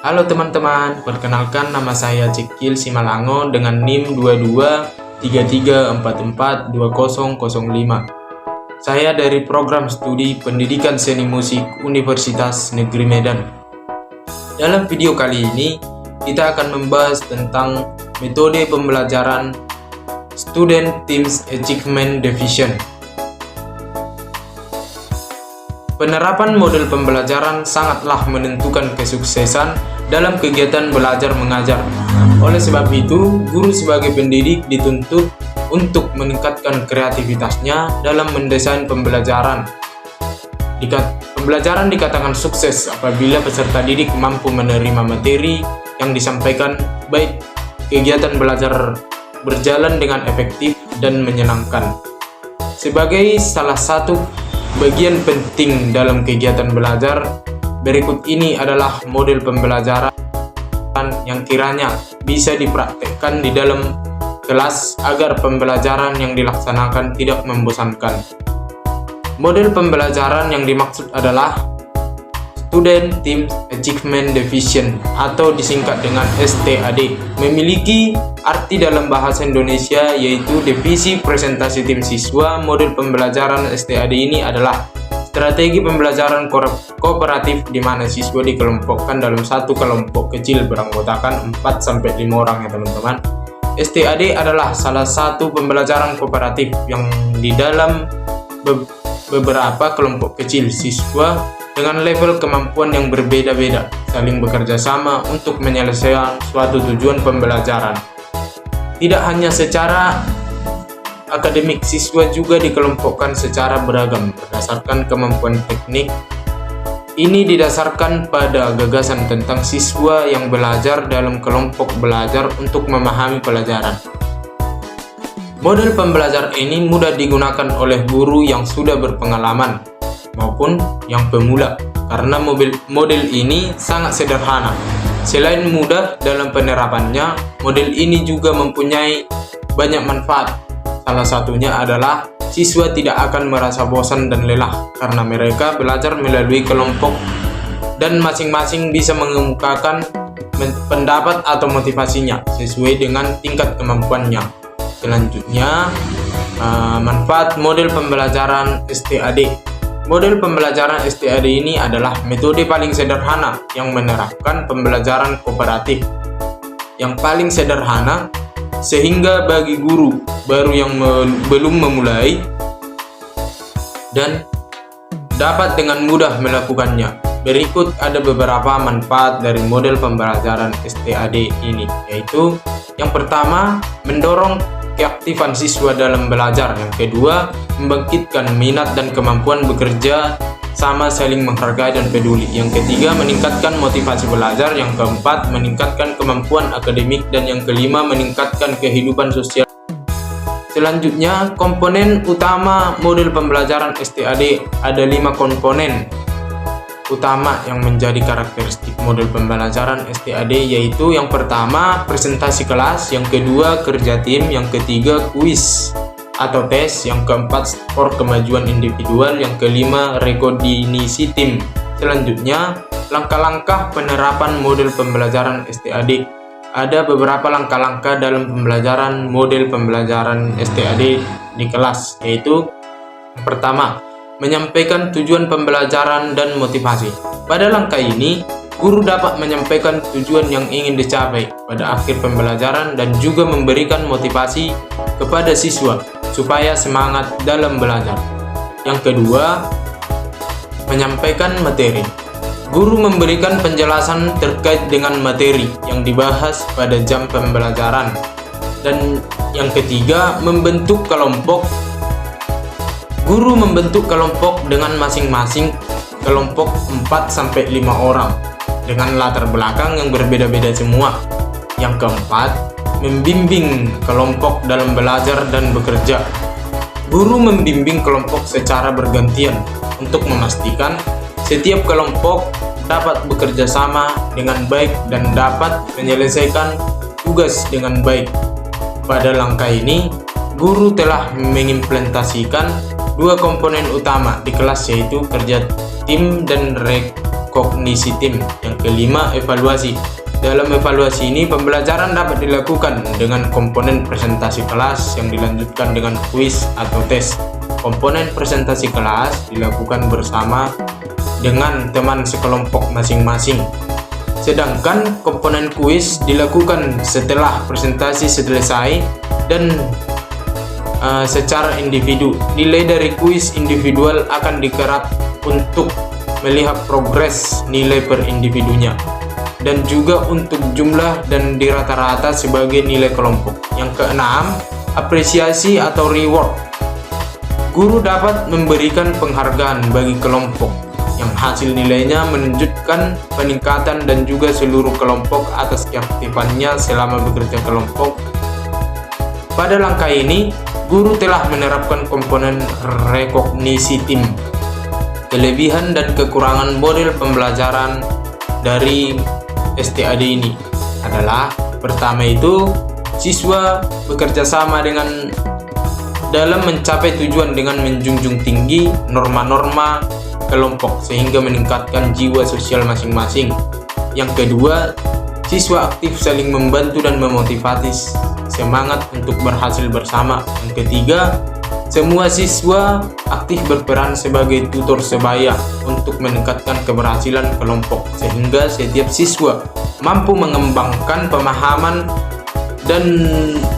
Halo teman-teman, perkenalkan nama saya Cekil Simalango dengan NIM 2233442005. Saya dari program studi Pendidikan Seni Musik Universitas Negeri Medan. Dalam video kali ini, kita akan membahas tentang metode pembelajaran Student Teams Achievement Division. Penerapan model pembelajaran sangatlah menentukan kesuksesan dalam kegiatan belajar mengajar. Oleh sebab itu, guru sebagai pendidik dituntut untuk meningkatkan kreativitasnya dalam mendesain pembelajaran. Pembelajaran dikatakan sukses apabila peserta didik mampu menerima materi yang disampaikan, baik kegiatan belajar berjalan dengan efektif dan menyenangkan. Sebagai salah satu bagian penting dalam kegiatan belajar, berikut ini adalah model pembelajaran yang kiranya bisa dipraktekkan di dalam kelas agar pembelajaran yang dilaksanakan tidak membosankan. Model pembelajaran yang dimaksud adalah Student Teams Achievement Division atau disingkat dengan STAD. Memiliki arti dalam bahasa Indonesia yaitu divisi presentasi tim siswa. Model pembelajaran STAD ini adalah strategi pembelajaran kooperatif di mana siswa dikelompokkan dalam satu kelompok kecil beranggotakan 4-5 orang ya teman-teman. STAD adalah salah satu pembelajaran kooperatif yang di dalam beberapa kelompok kecil siswa dengan level kemampuan yang berbeda-beda saling bekerja sama untuk menyelesaikan suatu tujuan pembelajaran. Tidak hanya secara akademik, siswa juga dikelompokkan secara beragam berdasarkan kemampuan teknik. Ini didasarkan pada gagasan tentang siswa yang belajar dalam kelompok belajar untuk memahami pelajaran. Model pembelajaran ini mudah digunakan oleh guru yang sudah berpengalaman maupun yang pemula karena model ini sangat sederhana. Selain mudah dalam penerapannya, model ini juga mempunyai banyak manfaat. Salah satunya adalah siswa tidak akan merasa bosan dan lelah karena mereka belajar melalui kelompok dan masing-masing bisa mengemukakan pendapat atau motivasinya sesuai dengan tingkat kemampuannya. Selanjutnya, manfaat model pembelajaran STAD. Model pembelajaran STAD ini adalah metode paling sederhana yang menerapkan pembelajaran kooperatif yang paling sederhana sehingga bagi guru baru yang belum memulai dan dapat dengan mudah melakukannya. Berikut ada beberapa manfaat dari model pembelajaran STAD ini, yaitu yang pertama, mendorong keaktifan siswa dalam belajar. Yang kedua, membangkitkan minat dan kemampuan bekerja sama, saling menghargai dan peduli. Yang ketiga, meningkatkan motivasi belajar. Yang keempat, meningkatkan kemampuan akademik. Dan yang kelima, meningkatkan kehidupan sosial. Selanjutnya, komponen utama model pembelajaran STAD. Ada 5 komponen utama yang menjadi karakteristik model pembelajaran STAD, yaitu yang pertama presentasi kelas, yang kedua kerja tim, yang ketiga kuis atau tes, yang keempat skor kemajuan individual, yang kelima rekognisi tim. Selanjutnya, langkah-langkah penerapan model pembelajaran STAD. Ada beberapa langkah-langkah dalam pembelajaran model pembelajaran STAD di kelas, yaitu yang pertama, menyampaikan tujuan pembelajaran dan motivasi. Pada langkah ini, guru dapat menyampaikan tujuan yang ingin dicapai pada akhir pembelajaran dan juga memberikan motivasi kepada siswa supaya semangat dalam belajar. Yang kedua, menyampaikan materi. Guru memberikan penjelasan terkait dengan materi yang dibahas pada jam pembelajaran. Dan yang ketiga, membentuk kelompok. Guru membentuk kelompok dengan masing-masing kelompok 4-5 orang dengan latar belakang yang berbeda-beda semua. Yang keempat, membimbing kelompok dalam belajar dan bekerja. Guru membimbing kelompok secara bergantian untuk memastikan setiap kelompok dapat bekerja sama dengan baik dan dapat menyelesaikan tugas dengan baik. Pada langkah ini, guru telah mengimplementasikan 2 komponen utama di kelas, yaitu kerja tim dan rekognisi tim. Yang kelima, evaluasi. Dalam evaluasi ini, pembelajaran dapat dilakukan dengan komponen presentasi kelas yang dilanjutkan dengan kuis atau tes. Komponen presentasi kelas dilakukan bersama dengan teman sekelompok masing-masing. Sedangkan komponen kuis dilakukan setelah presentasi selesai dan secara individu. Nilai dari kuis individual akan dikerap untuk melihat progres nilai per individunya, dan juga untuk jumlah dan di rata-rata sebagai nilai kelompok. Yang keenam, apresiasi atau reward. Guru dapat memberikan penghargaan bagi kelompok yang hasil nilainya menunjukkan peningkatan dan juga seluruh kelompok atas keaktifannya selama bekerja kelompok. Pada langkah ini, guru telah menerapkan komponen rekognisi tim. Kelebihan dan kekurangan model pembelajaran dari STAD ini adalah, pertama itu, siswa bekerja sama dalam mencapai tujuan dengan menjunjung tinggi norma-norma kelompok sehingga meningkatkan jiwa sosial masing-masing. Yang kedua, siswa aktif saling membantu dan memotivasi semangat untuk berhasil bersama. Yang ketiga, semua siswa aktif berperan sebagai tutor sebaya untuk meningkatkan keberhasilan kelompok sehingga setiap siswa mampu mengembangkan pemahaman dan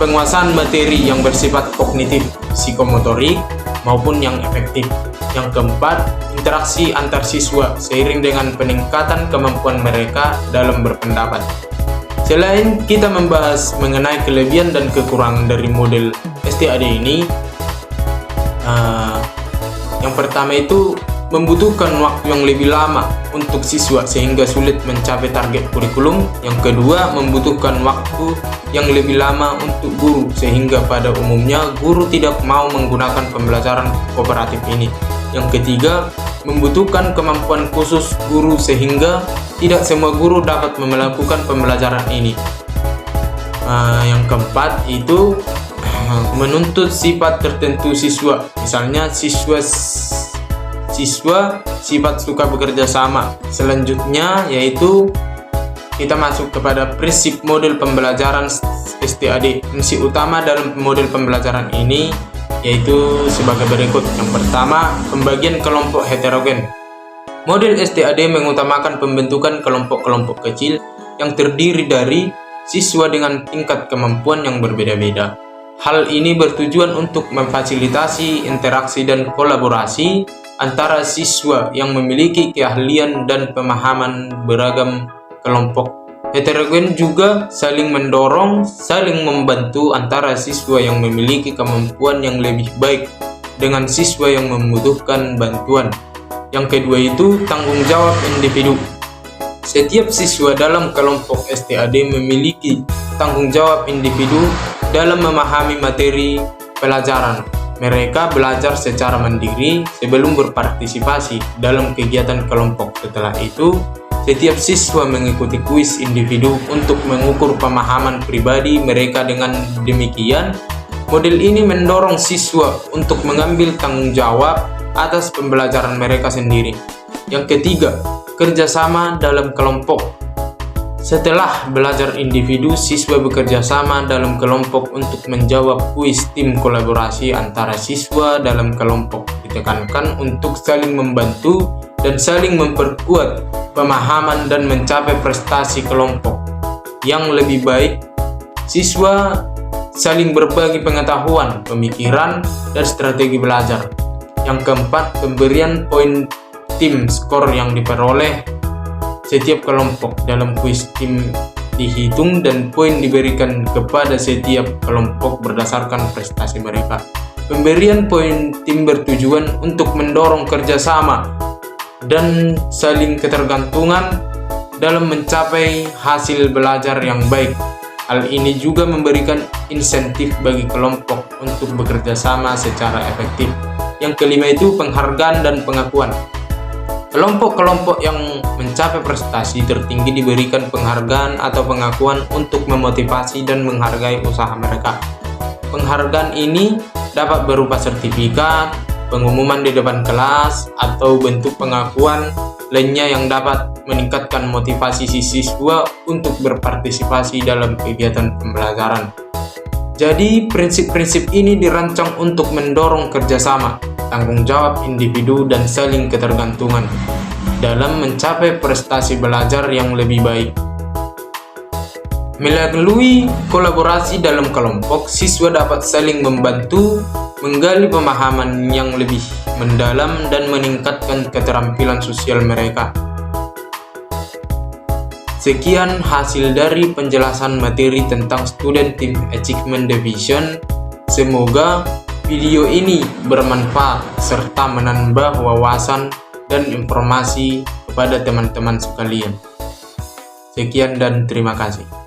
penguasaan materi yang bersifat kognitif, psikomotorik maupun yang efektif. Yang keempat, interaksi antar siswa seiring dengan peningkatan kemampuan mereka dalam berpendapat. Selain kita membahas mengenai kelebihan dan kekurangan dari model STAD ini, yang pertama itu membutuhkan waktu yang lebih lama untuk siswa sehingga sulit mencapai target kurikulum. Yang kedua, membutuhkan waktu yang lebih lama untuk guru sehingga pada umumnya guru tidak mau menggunakan pembelajaran kooperatif ini. Yang ketiga, membutuhkan kemampuan khusus guru sehingga tidak semua guru dapat melakukan pembelajaran ini. Yang keempat itu menuntut sifat tertentu siswa, misalnya siswa sifat suka bekerja sama. Selanjutnya yaitu kita masuk kepada prinsip model pembelajaran STAD. Prinsip utama dalam model pembelajaran ini yaitu sebagai berikut. Yang pertama, pembagian kelompok heterogen. Model STAD mengutamakan pembentukan kelompok-kelompok kecil yang terdiri dari siswa dengan tingkat kemampuan yang berbeda-beda. Hal ini bertujuan untuk memfasilitasi interaksi dan kolaborasi antara siswa yang memiliki keahlian dan pemahaman beragam. Kelompok heterogen juga saling mendorong, saling membantu antara siswa yang memiliki kemampuan yang lebih baik dengan siswa yang membutuhkan bantuan. Yang kedua itu tanggung jawab individu. Setiap siswa dalam kelompok STAD memiliki tanggung jawab individu dalam memahami materi pelajaran. Mereka belajar secara mandiri sebelum berpartisipasi dalam kegiatan kelompok. Setelah itu, setiap siswa mengikuti kuis individu untuk mengukur pemahaman pribadi mereka. Dengan demikian, model ini mendorong siswa untuk mengambil tanggung jawab atas pembelajaran mereka sendiri. Yang ketiga, kerjasama dalam kelompok. Setelah belajar individu, siswa bekerja sama dalam kelompok untuk menjawab kuis tim. Kolaborasi antara siswa dalam kelompok ditekankan untuk saling membantu dan saling memperkuat pemahaman dan mencapai prestasi kelompok yang lebih baik. Siswa saling berbagi pengetahuan, pemikiran, dan strategi belajar. Yang keempat, pemberian poin tim. Skor yang diperoleh setiap kelompok dalam kuis tim dihitung dan poin diberikan kepada setiap kelompok berdasarkan prestasi mereka. Pemberian poin tim bertujuan untuk mendorong kerjasama dan saling ketergantungan dalam mencapai hasil belajar yang baik. Hal ini juga memberikan insentif bagi kelompok untuk bekerja sama secara efektif. Yang kelima itu penghargaan dan pengakuan. Kelompok-kelompok yang mencapai prestasi tertinggi diberikan penghargaan atau pengakuan untuk memotivasi dan menghargai usaha mereka. Penghargaan ini dapat berupa sertifikat, pengumuman di depan kelas, atau bentuk pengakuan lainnya yang dapat meningkatkan motivasi si siswa untuk berpartisipasi dalam kegiatan pembelajaran. Jadi, prinsip-prinsip ini dirancang untuk mendorong kerjasama, tanggung jawab individu, dan saling ketergantungan dalam mencapai prestasi belajar yang lebih baik. Melalui kolaborasi dalam kelompok, siswa dapat saling membantu, menggali pemahaman yang lebih mendalam, dan meningkatkan keterampilan sosial mereka. Sekian hasil dari penjelasan materi tentang Student Team Achievement Division. Semoga video ini bermanfaat serta menambah wawasan dan informasi kepada teman-teman sekalian. Sekian dan terima kasih.